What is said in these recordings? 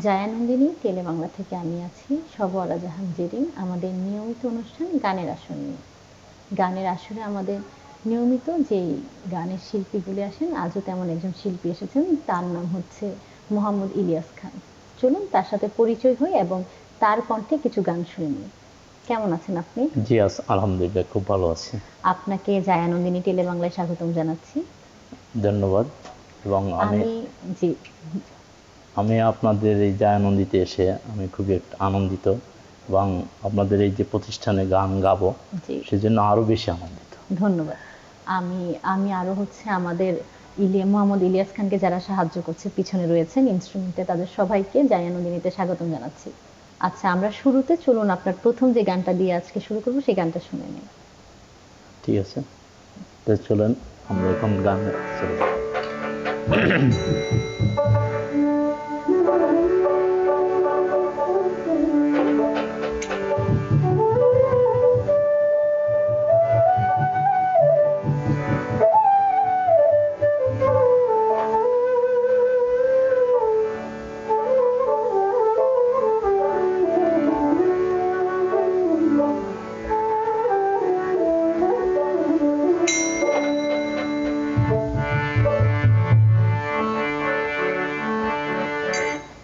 জায়ানন্দিনী টেলিবাংলা থেকে আমি আছি সবওয়ালা জাহান জেরিন। আমাদের নিয়মিত অনুষ্ঠান গানের আসর নিয়ে। গানের আসরে আমাদের নিয়মিত যেই গানের শিল্পীগুলি আসেন, আজও তেমন একজন শিল্পী এসেছেন, তার নাম হচ্ছে মোহাম্মদ ইলিয়াস খান। চলুন তার সাথে পরিচয় হই এবং তার কণ্ঠে কিছু গান শুনে নিই। কেমন আছেন আপনি? জি আলহামদুলিল্লাহ, খুব ভালো আছি। আপনাকে জায়ানন্দিনী টেলিবাংলায় স্বাগতম জানাচ্ছি। ধন্যবাদ। এবং আমি আপনাদের এই জায়ানন্দিতে এসে আমি খুবই আনন্দিত, এবং আপনাদের এই যে প্রতিষ্ঠানে গান গাবো সেজন্য আরো বেশি আনন্দিত। ধন্যবাদ। আমি আরো হচ্ছে আমাদের মোহাম্মদ ইলিয়াস খানকে যারা সাহায্য করছে, পিছনে রয়েছেন ইনস্ট্রুমেন্টে, তাদের সবাইকে জায়ানন্দিনীতে স্বাগতম জানাচ্ছি। আচ্ছা, আমরা শুরুতে চলুন আপনার প্রথম যে গানটা দিয়ে আজকে শুরু করব সেই গানটা শুনে নিই। ঠিক আছে, তো চলুন আমরা এখন গান শুরু করি।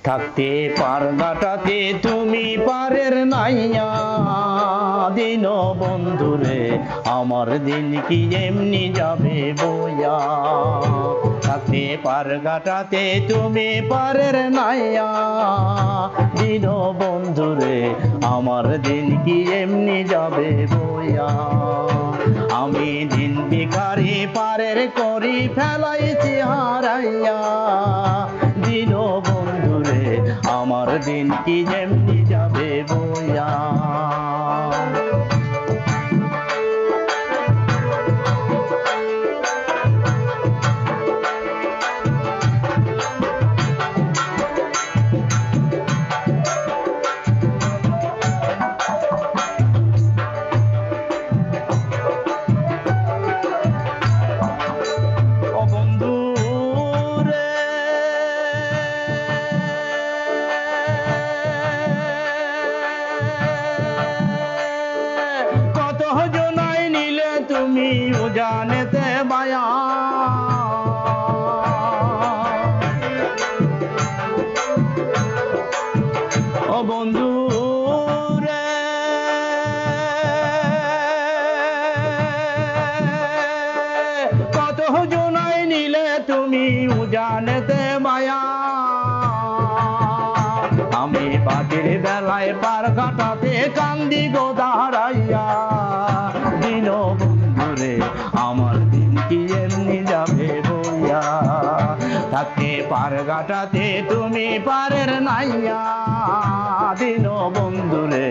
থাকতে পারগাটাতে তুমি পারের নাইয়া, দিন বন্ধুরে আমার দিন কি এমনি যাবে বইয়া। থাকতে পারগাটাতে তুমি পারের নাইয়া, দিন বন্ধুরে আমার দিন কি এমনি যাবে বইয়া। আমি দিন ভিখারি পারের করি ফেলাইছি হারাইয়া, দিন বন্ধুরে আমার দিন কি যেমনি যাবে বইয়া। তুমি জানেতে বায়া, ও বন্ধু রে, কত জনাই নিলে তুমি জানেতে বায়া। আমি পাখির বেলায় পার কাটাতে কান্দি গো দাঁড়াইয়া, দিন বন্ধুরে আমার দিন কি এমনি যাবে বইয়া। থাকতে পার কাটাতে তুমি পারের নাইয়া, দিন বন্ধুরে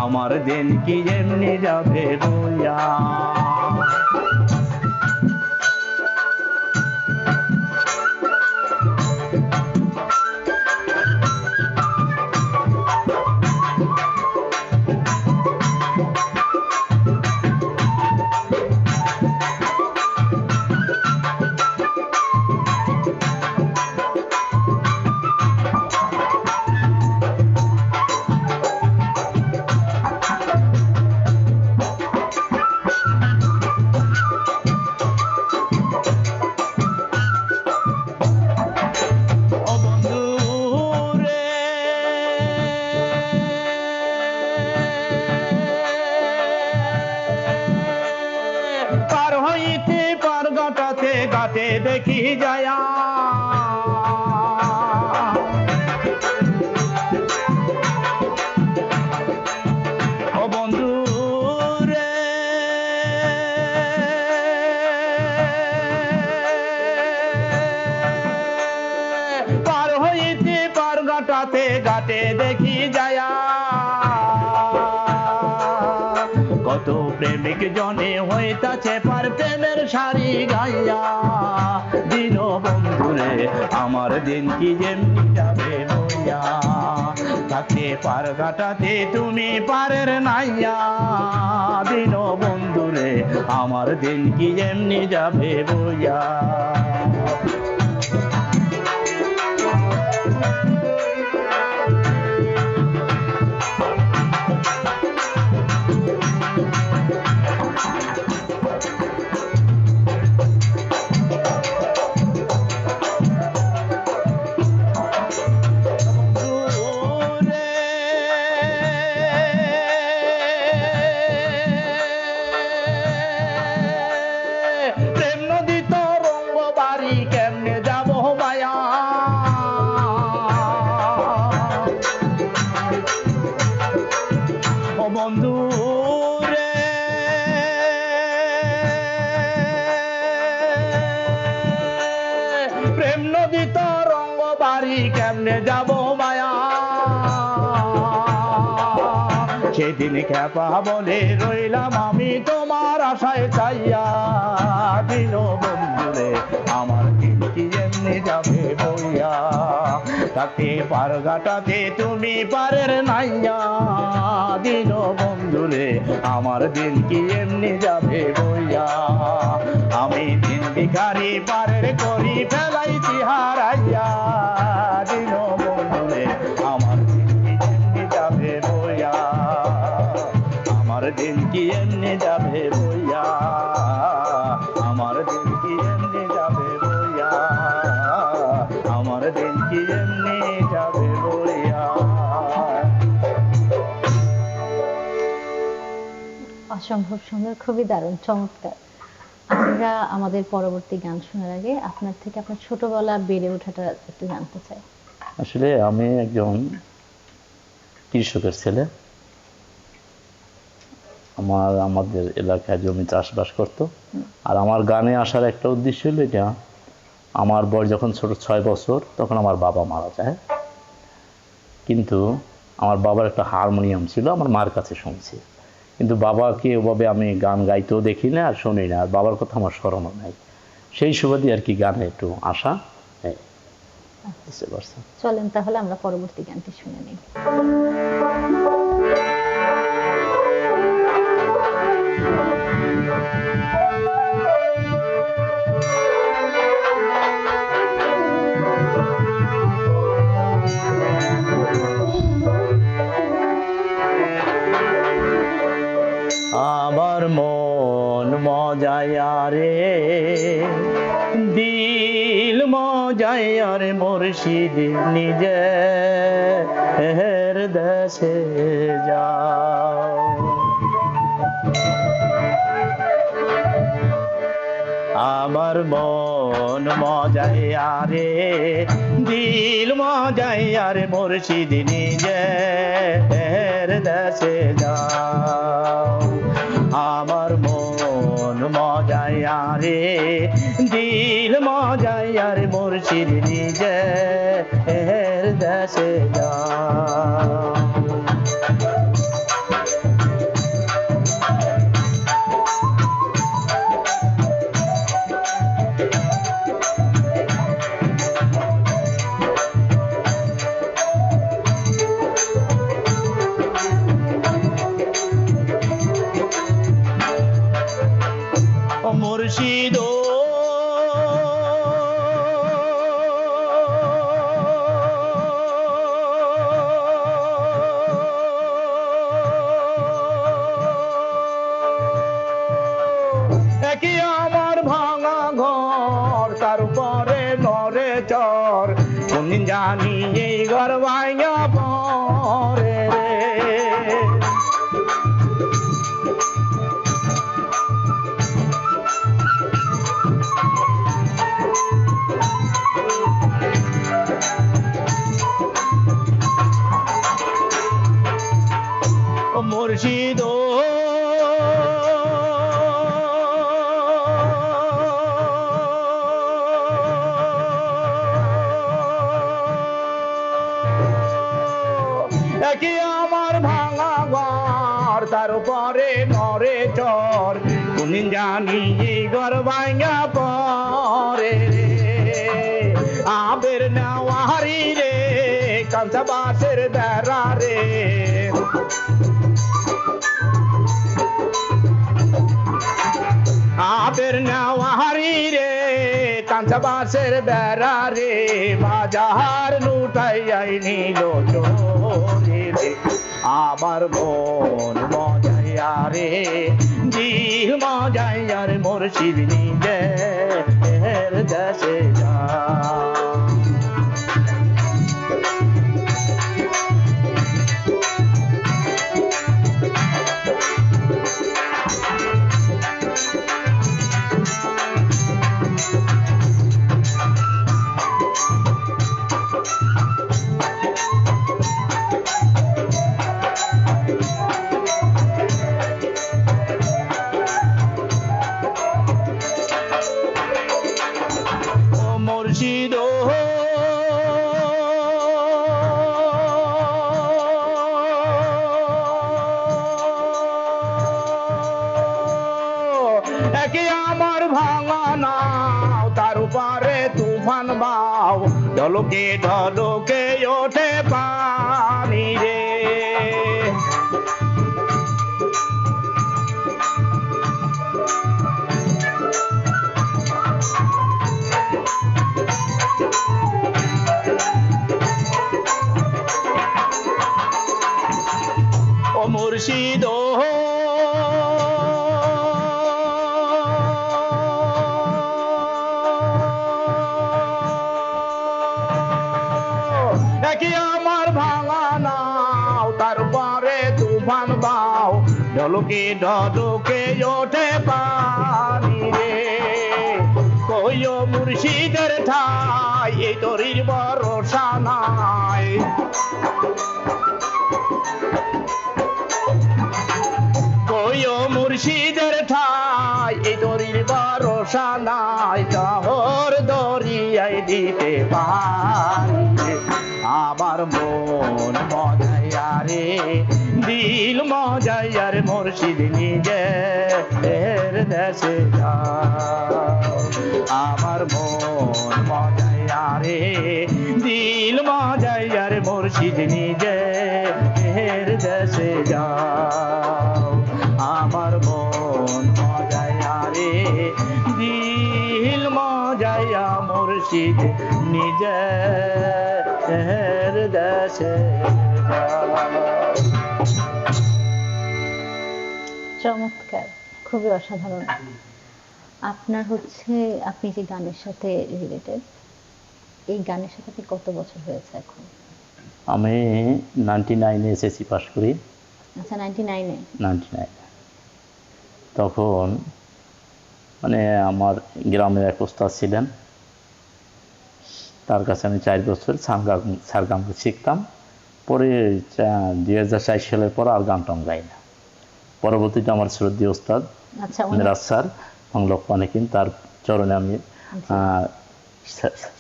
আমার দিন কি এমনি যাবে বইয়া। পার হইতে পার গাটাতে গাটে দেখি যায়া, ও বন্ধু রে, পার হইতে পার গাটাতে গাটে দেখি যায়া। কত প্রেমিক জনে হইতাছে পার প্রেমের শাড়ি গাইয়া, দিন বন্ধুরে আমার দিন কি যেমনি যাবে বইয়া। থাকতে পার কাটাতে তুমি পারের নাইয়া, দিন বন্ধুরে আমার দিন কি যেমনি যাবে বইয়া। যাব মায়া সেদিন খেপা বলে রইলাম আমি তোমার আশায় চাইয়া দিন বন্ধুরে আমার দিন কি এমনি যাবে বইয়া তাকে পার ঘাটাতে তুমি পারের নাইয়া দিন বন্ধুরে আমার দিন কি এমনি যাবে বইয়া আমি দিন ভিখারি পারের করি ফেলাইছি হারাইয়া দিন বন্ধুরে আমার দিন কি এমনি যাবে বইয়া আমার দিন কি এমনি যাবে বইয়া আমার দিন কি এমনি যাবে বইয়া আমার দিন কি এমনি যাবে বইয়া। অসম্ভব সুন্দর, খুবই দারুণ, চমৎকার। আমরা আমাদের পরবর্তী গান শোনার আগে আপনার থেকে আপনার ছোটবেলা বেড়ে ওঠাটা একটু জানতে চাই। আসলে আমি একজন কৃষকের ছেলে। আমাদের এলাকায় জমি চাষবাস করতো। আর আমার গানে আসার একটা উদ্দেশ্য হলো এটা, আমার বয়স যখন ছোট 6 বছর তখন আমার বাবা মারা যায়। কিন্তু আমার বাবার একটা হারমোনিয়াম ছিল, আমার মার কাছে শুনছি। কিন্তু বাবাকে ওভাবে আমি গান গাইতেও দেখি না আর শুনি না, আর বাবার কথা আমার স্মরণও নাই। সেই সুবাদে আর কি গানে একটু আসা। বুঝতে পারছেন? চলেন তাহলে আমরা পরবর্তী গানটি শুনে নিই। আমার মন মজায়া রে দিল মজায়া রে মুর্শিদ নিজে দেশে যাও। আমার মন মজায়া রে দিল মজায়া রে মুর্শিদ নিজে দেশে যাও। আমার মন মজায়া রে দিল মজায়া রে মুর্শিদ নিজে দেশে যাও। মুর্শিদ একই আমার ভাঙা ঘর, তার উপরে নরে চর, কোনদিন জানি এই ঘর ভাঙা পরে রে। মুর্শিদ একই আমার ভাঙা ঘর, তার উপরে নরে চর, কোনদিন জানি এই ঘর ভাঙা পরে রে। আবের নেওয়ারি রে কাঁচা বাঁশের বেড়া রে, আবের নেওয়ারি রে কাঁচা বাঁশের বেড়া রে, বাজার লুটাইয়াই নিল চোরে রে। আমার মন মজায়া রে দিল মজায়া রে মুর্শিদ নিজে দেশে যা। মুর্শিদ একে আমার ভাঙা নাও তার উপরে তুফান বাও ঢলকে ঢলকে ওঠে পানি রে ও মুর্শিদ একে আমার ভাঙা নাও তারপরে তুফান বাও ঢলকে ঢলকে ওঠে পানি রে কইও মুর্শিদের ঠাই এই তরির ভরসা নাই কইও মুর্শিদের ঠাই এই দরির ভরসা নাই শহর দরিয়ায় দিতে পারে আবার মন মজাইয়া রে দিল মজাইয়া রে মুর্শিদ নিজের দেশে যাও আমার মন মজাইয়া রে দিল মজাইয়া রে মুর্শিদ নিজের দেশে যাও আমার মন মজাইয়া রে দিল মজাইয়া মুর্শিদ নিজের দেশে চমৎকার, খুবই অসাধারণ। আপনার হচ্ছে আপনি যে গানের সাথে রিলেটেড, এই গানের সাথে আপনি কত বছর হয়েছে এখন? আমি 99 এসএসসি পাস করি। আচ্ছা, 99-এ? 99 তখন মানে আমার গ্রামের এক ওস্তাদ ছিলেন, তার কাছে আমি 4 বছর সারগাম শিখতাম। পরে 2004 সালের পর আর গান টান গাই না। পরবর্তীতে আমার শ্রদ্ধেয় ওস্তাদ মিরাজ স্যার সংলক পানিকিন, তার চরণে আমি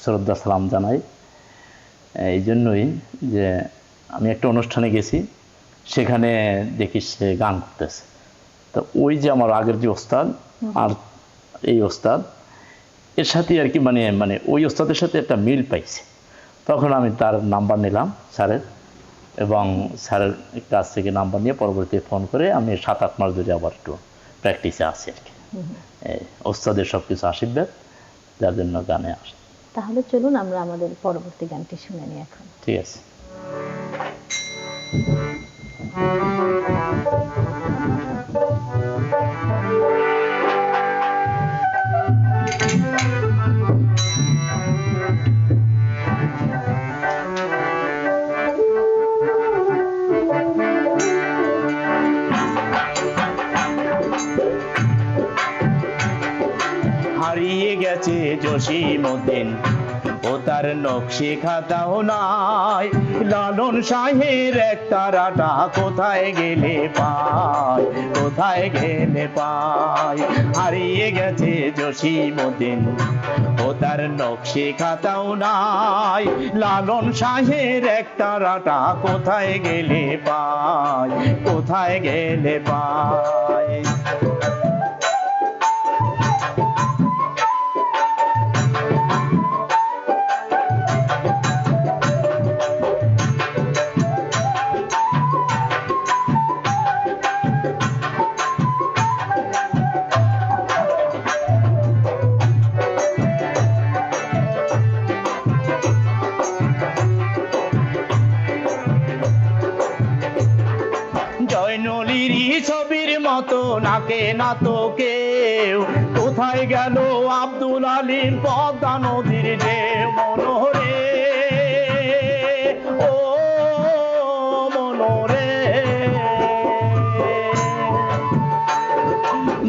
শ্রদ্ধা সালাম জানাই। এই জন্যই যে আমি একটা অনুষ্ঠানে গেছি, সেখানে দেখি সে গান করতেছে। তো ওই যে আমার আগের যে ওস্তাদ আর এই ওস্তাদ, এর সাথে আর কি মানে ওই ওস্তাদের সাথে একটা মিল পাইছে। তখন আমি তার নাম্বার নিলাম স্যারের, এবং স্যারের কাছ থেকে নাম্বার নিয়ে পরবর্তীতে ফোন করে আমি 7-8 মাস ধরে আবার একটু প্র্যাকটিসে আছি আর কি। ওস্তাদের সব কিছু আশীর্বাদ, যার জন্য গানে আসে। তাহলে চলুন আমরা আমাদের পরবর্তী গানটি শুনে নিই এখন। ঠিক আছে। হারিয়ে গেছে জসীমউদ্দিন, ও তার নকশি খাতাও নাই। লালন শাহের এক তারাটা কোথায় গেলে পায়, কোথায় গেলে পায়। হারিয়ে গেছে জসীমউদ্দিন, ও তার নকশি খাতাও নাই। লালন শাহের এক তারাটা কোথায় গেলে পায়, কোথায় গেলে পায়। জয়নলিরই ছবির মতো নাকে না তো কেউ, কোথায় গেল আব্দুল আলীম পদ্মা নদীর ঢেউ। মনোরে ও মনোরে,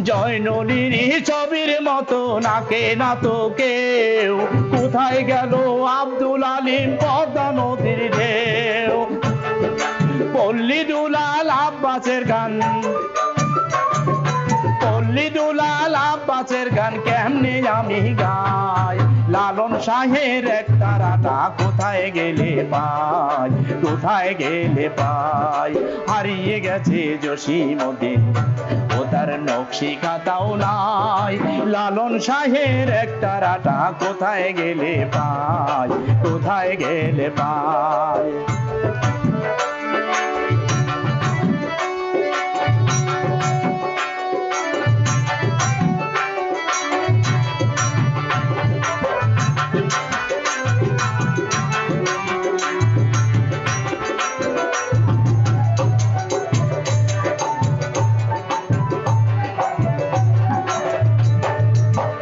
জয়নলিরই ছবির মতো নাকে না তো কেউ, কোথায় গেল আব্দুল আলীম পদ্মা নদীর ঢেউ। পল্লী দুলাল আব্বাসের গান, পল্লী দুলাল আব্বাসের গান কেমনে আমি গাই। লালন শাহের এক তারাটা কোথায় গেলে পাই, কোথায় গেলে পাই। হারিয়ে গেছে জসীমউদ্দিন, ও তার নকশি খাতাও নাই। লালন শাহের একটা রাটা কোথায় গেলে পাই, কোথায় গেলে পাই।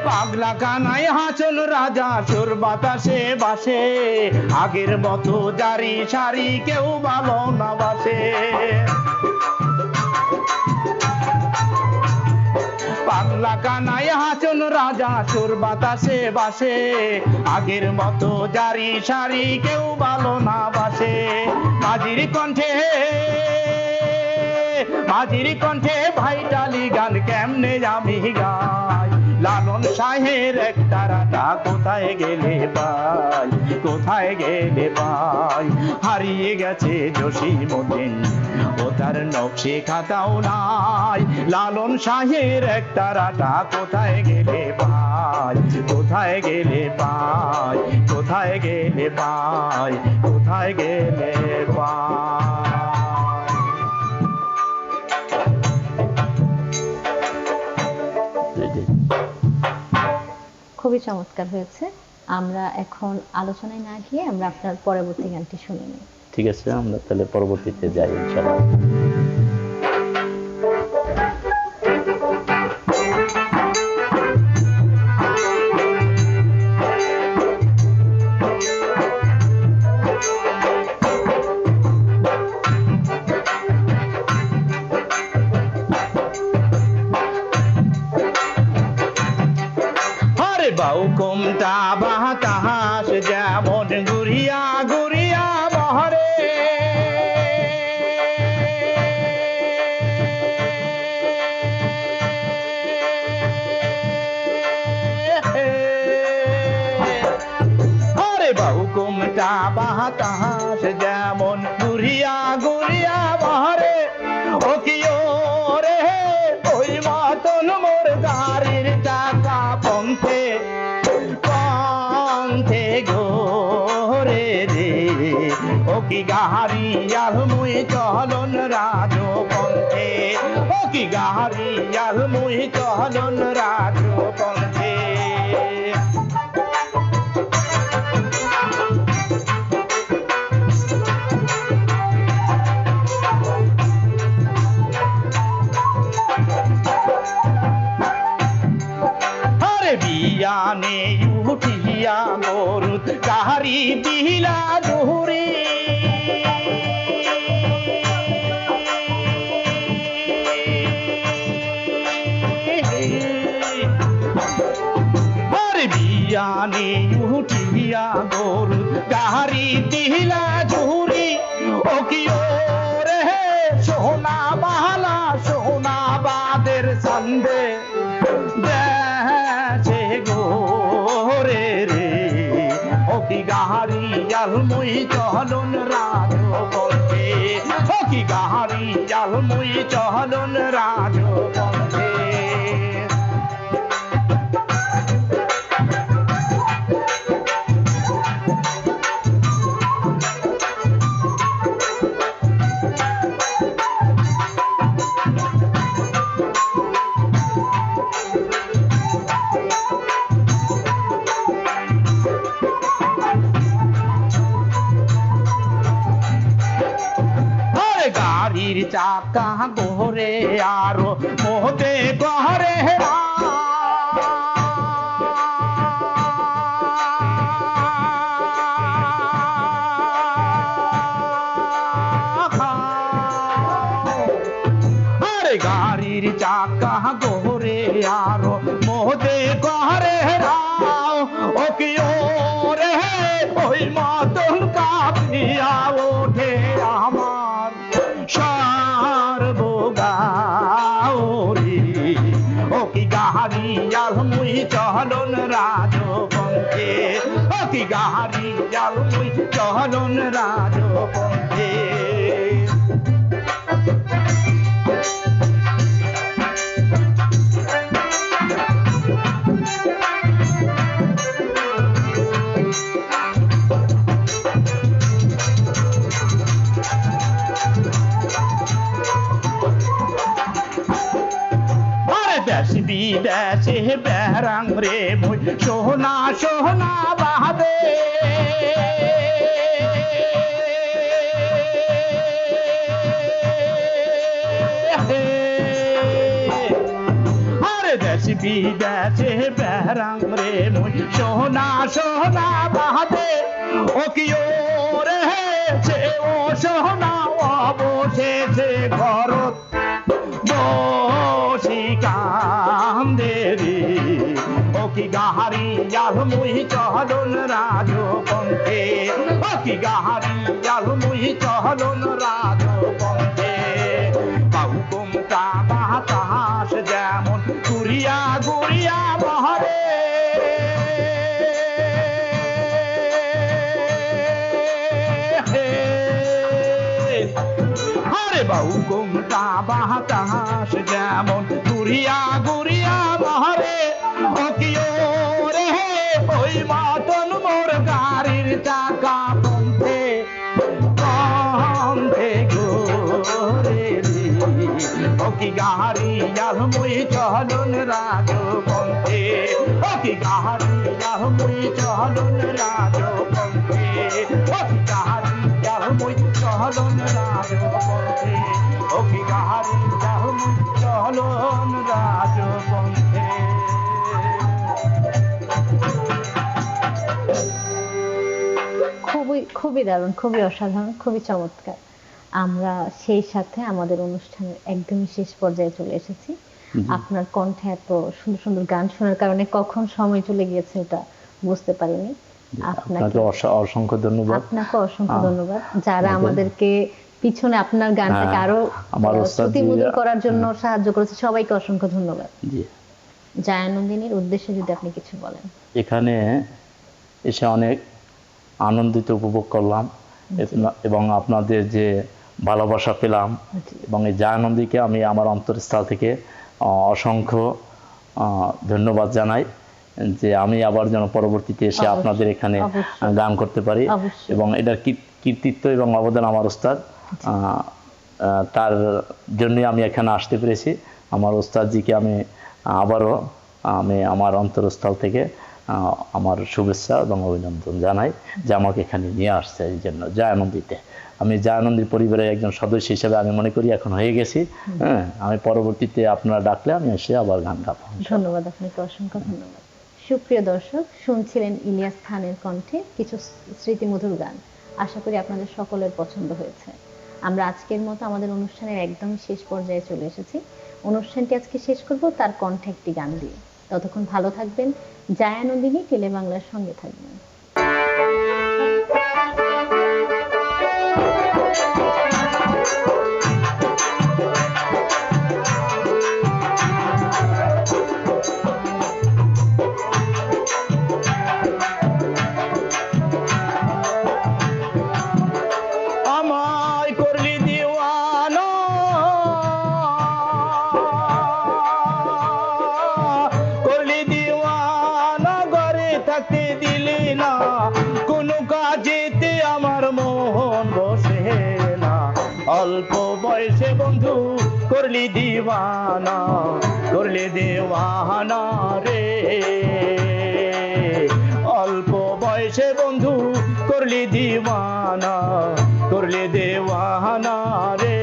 পাগলা কানাই হাসন রাজা সুর বাতাসে বাসে, আগের মতো জারি সারি কেউ ভালো না বাসে। পাগলা কানাই হাসন রাজা সুর বাতাসে বাসে, আগের মতো জারি সারি কেউ ভালো না বাসে। মাঝির কণ্ঠে মাঝির কণ্ঠে ভাইটালি গান কেমনে আমি গাই। লালন শাহের একটা রাটা কোথায় গেলে পাই, কোথায় গেলে পাই। হারিয়ে গেছে জসীমউদ্দিন, ও তার নকশি খাতাও নাই। লালন শাহের একটা রাটা কোথায় গেলে পাই, কোথায় গেলে পাই, কোথায় গেলে পাই, কোথায় গেলে পাই। খুবই চমৎকার হয়েছে। আমরা এখন আলোচনায় না গিয়ে আমরা আপনার পরবর্তী গানটি শুনে নিই। ঠিক আছে, আমরা তাহলে পরবর্তীতে যাই ইনশাআল্লাহ। বাউকুমটা বাতাস যেমন ঘুরিয়া ঘুরিয়া বহরে, আরে বাউকুমটা বাতাস যেমন ঘুরিয়া ঘুরিয়া বহরে। ও কি ওরে ওই মতন মোর গাড়ির চাকা পন্থে পন্থে গোরে রে। ও কি গাহারি আলমুই চলন রাজো পন্থে, ও কি গাহারি আলমুই চলন রাজো পন্থে। বিয়ানে উঠিয়া গরুত কাহারি বিহিলা জুহুরি, বিয়ানে উঠিয়া গরুত কাহারি বিহিলা জুহুরি। ও কি ওরে সোনা বাহালা সোনা বাদের সন্দে গোরে রে। ও কি গাহারি আলমুই চলন রাজো পন্থে, ও কি গাহারি আলমুই চলন রাজো পন্থে। গাড়ির চাকা গোরে আরো মোহতে গহরে আরে গাড়ির চাকা গোরে আরো মোহতে গহরে রাও। ও কি ওরে ওই মতন কাঁপিয়া ওঠে আমার সর্বগাওরি। ও কি গাহারি আলমুই চলন রাজো পন্থে, ও কি গাহারি আলমুই চলন রাজো পন্থে। বিদেশে বেড়াং রে মুই সোহনা সোহনা বাহাদে আরে দেশ বিদেশে বেড়াং রে মুই সোহনা সোহনা বাহাদে ও কি রে ছে ও সোহনা অবশেষে ঘরত বসি কান্দেরি ও কি গাহারি জাল মুই চলন রাজপন্থে ও কি গাহারি জাল মুই চলন রাজপন্থে বাহুকুমটা বাতাস যেমন ঘুরিয়া ঘুরিয়া বহরে আরে বাহুকুমটা বাতাস যেমন ঘুরিয়া ঘুরিয়া বহরে ও কি রে ওই মতন মোর গাড়ির চাকা পন্থে পন্থে ঘোরে ও কি গাড়ি জাল মুই চলন রাজপন্থে ও কি গাড়ি জাল মুই চলন রাজপন্থে ও কি গাড়ি জাল মুই চলন রাজপন্থে ও কি গাড়ি জাল মুই চলন রাজপন্থে খুবই দারুণ, খুবই অসাধারণ, খুবই চমৎকার। আমরা সেই সাথে আমাদের অনুষ্ঠানের একদমই শেষ পর্যায়ে চলে এসেছি। আপনার কণ্ঠে এত সুন্দর সুন্দর গান শোনার কারণে কখন সময় চলে গিয়েছে এটা বুঝতে পারিনি। আপনাকে অসংখ্য ধন্যবাদ। আপনাকে অসংখ্য ধন্যবাদ যারা আমাদেরকে পিছনে আপনার গানটাকে আরো শ্রুতিমধুর করার জন্য সাহায্য করেছে, সবাইকে অসংখ্য ধন্যবাদ। জায়ানন্দিনীর উদ্দেশ্যে যদি আপনি কিছু বলেন। এখানে এসে অনেক আনন্দিত উপভোগ করলাম এবং আপনাদের যে ভালোবাসা পেলাম এবং এই জায়ানন্দীকে আমি আমার অন্তরস্থল থেকে অসংখ্য ধন্যবাদ জানাই যে আমি আবার যেন পরবর্তীতে এসে আপনাদের এখানে গান করতে পারি এবং এটার কৃতিত্ব এবং অবদান আমার ওস্তাদ, তার জন্যই আমি এখানে আসতে পেরেছি। আমার ওস্তাদজিকে আমি আবারও আমার অন্তরস্থল থেকে আমার শুভেচ্ছা এবং অভিনন্দন জানাই যে আমাকে এখানে নিয়ে আসছে। এই জন্য জায়ানন্দীতে আমি জায়ানন্দীর পরিবারের একজন সদস্য হিসেবে আমি মনে করি এখন হয়ে গেছি। হ্যাঁ, আমি পরবর্তীতে আপনারা ডাকলে আমি এসে আবার গান গাবো। ধন্যবাদ, আপনাকে অসংখ্য ধন্যবাদ। সুপ্রিয় দর্শক, শুনছিলেন ইলিয়াস খানের কণ্ঠে কিছু স্মৃতিমধুর গান। আশা করি আপনাদের সকলের পছন্দ হয়েছে। আমরা আজকের মতো আমাদের অনুষ্ঠানের একদম শেষ পর্যায়ে চলে এসেছি। অনুষ্ঠানটি আজকে শেষ করব তার কণ্ঠে একটি গান দিয়ে। ততক্ষণ ভালো থাকবেন, জায়ানন্দিনী টেলিবাংলার সঙ্গে থাকবেন। অল্প বয়সে বন্ধু করলি দিওয়ানা, করলি দেওয়ানা রে, অল্প বয়সে বন্ধু করলি দিওয়ানা, করলি দেওয়ানা রে।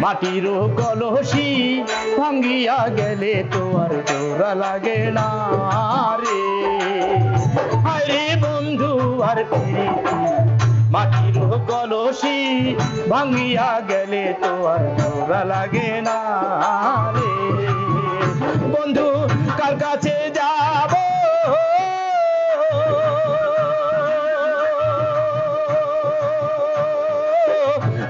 মাটির কলসি ভাঙ্গিয়া গেলে তো আর জোড়া লাগে না রে, আরে বন্ধু আর প্রীতি মাটির কলসি ভাঙ্গিয়া গেলে তো আর জোড়া লাগে না রে। বন্ধু কার কাছে যাব,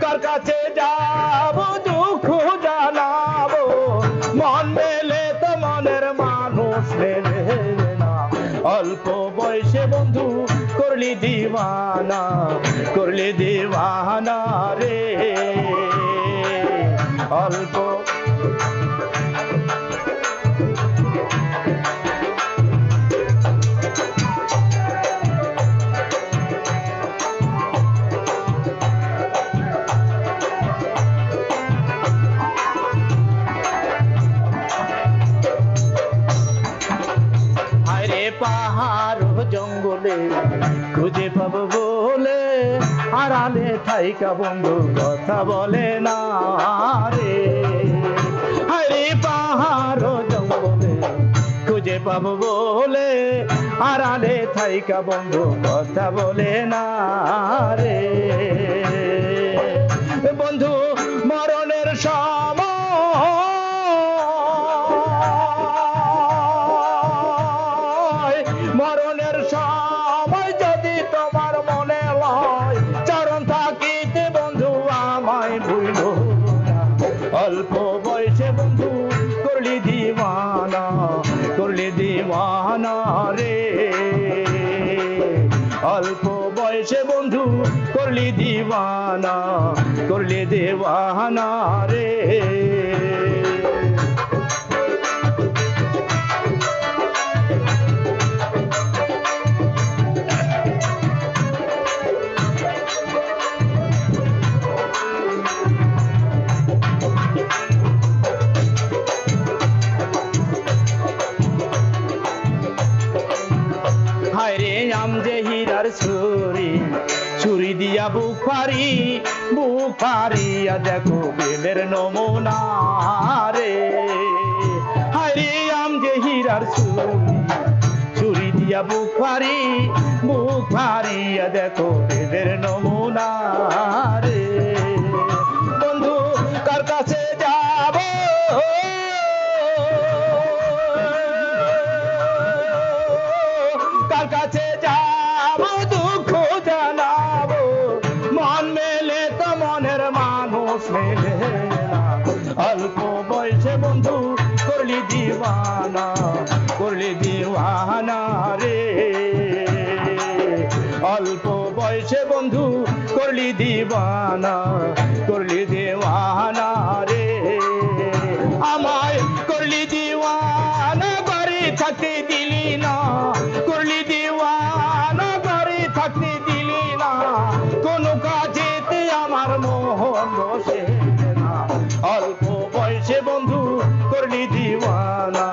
কার কাছে যাব, দুঃখ জানাবো, মন মেলে তো মনের মানুষ মেলে না, অল্প বয়স করলি দিওয়ানা, করলি দিওয়ানা রে। অল্প পাহাড় জঙ্গলে খুঁজে পাবো বলে আড়ালে থাইকা বন্ধু কথা বলে না রে। আরে পাহাড় জঙ্গলে খুঁজে পাবো বলে আড়ালে থাইকা বন্ধু কথা বলে না রে। বন্ধু মরণের সময় মরণের সময় যদি তোমার মনে লয় চরণ থাকিতে বন্ধু আমায় ভুইল না। অল্প বয়সে বন্ধু করলি দিওয়ানা, করলি দিওয়ানা রে। অল্প বয়সে বন্ধু করলি দিওয়ানা, করলি দিওয়ানা রে। হায়রে আম যে হীরার ছুরি, ছুরি দিয়া বুক ফাড়িয়া দেখো বেলের নমুনা রে। হায়রে আম যে হীরার ছুরি, ছুরি দিয়া বুক ফাড়িয়া দেখো বেলের নমুনা রে। বন্ধু কার কাছে যাব কার কাছে যাব দুঃখ জানাবো, মন মেলে তো মনের মানুষ মেলে না। অল্প বয়সে বন্ধু করলি দিওয়ানা, করলি দিওয়ানা রে। অল্প বয়সে বন্ধু করলি দিওয়ানা, করলি দিওয়ানা রে। আমায় করলি দিওয়ানা, বাড়ি থাকতে দিলি না, করলি দিওয়ানা, বাড়ি থাকতে দিলি না। কোনো কাজেতে আমার মোহন বসে না। অল্প বয়সে বন্ধু করলি দিওয়ানা,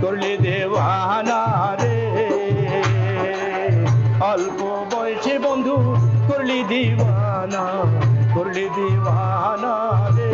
করলি দিওয়ানা রে। অল্প বয়সে বন্ধু করলি দিওয়ানা, করলি দিওয়ানা রে।